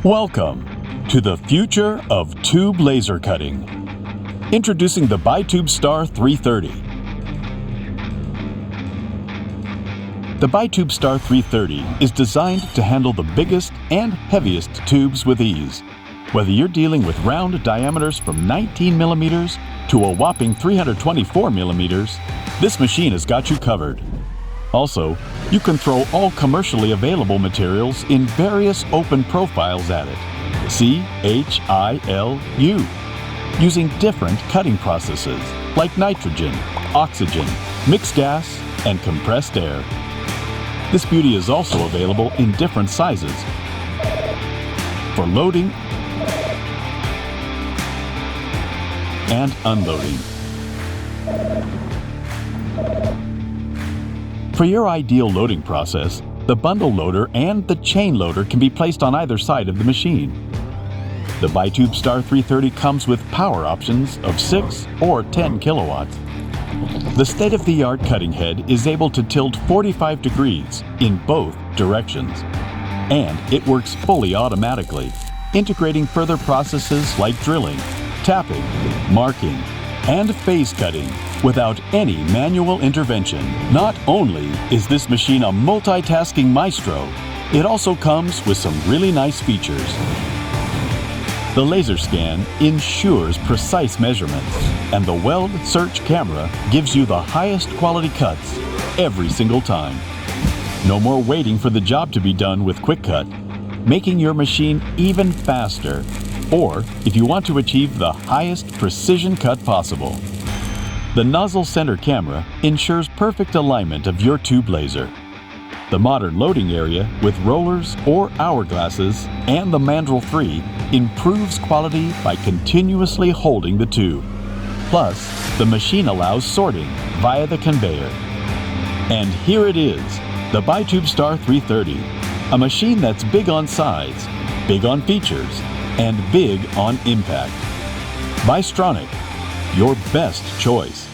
Welcome to the future of tube laser cutting. Introducing the ByTube Star 330. The ByTube Star 330 is designed to handle the biggest and heaviest tubes with ease. Whether you're dealing with round diameters from 19 millimeters to a whopping 324 millimeters, this machine has got you covered. Also, you can throw all commercially available materials in various open profiles at it, CHILU, using different cutting processes like nitrogen, oxygen, mixed gas, and compressed air. This beauty is also available in different sizes for loading and unloading. For your ideal loading process, the bundle loader and the chain loader can be placed on either side of the machine. The ByTube Star 330 comes with power options of 6 or 10 kilowatts. The state-of-the-art cutting head is able to tilt 45 degrees in both directions, and it works fully automatically, integrating further processes like drilling, tapping, marking, and phase cutting without any manual intervention. Not only is this machine a multitasking maestro, it also comes with some really nice features. The laser scan ensures precise measurements, and the Weld search camera gives you the highest quality cuts every single time. No more waiting for the job to be done with QuickCut, making your machine even faster, or if you want to achieve the highest precision cut possible. The Nozzle Center Camera ensures perfect alignment of your tube laser. The modern loading area with rollers or hourglasses and the mandrel 3 improves quality by continuously holding the tube. Plus, the machine allows sorting via the conveyor. And here it is, the ByTube Star 330, a machine that's big on size, big on features, and big on impact. Bystronic, your best choice.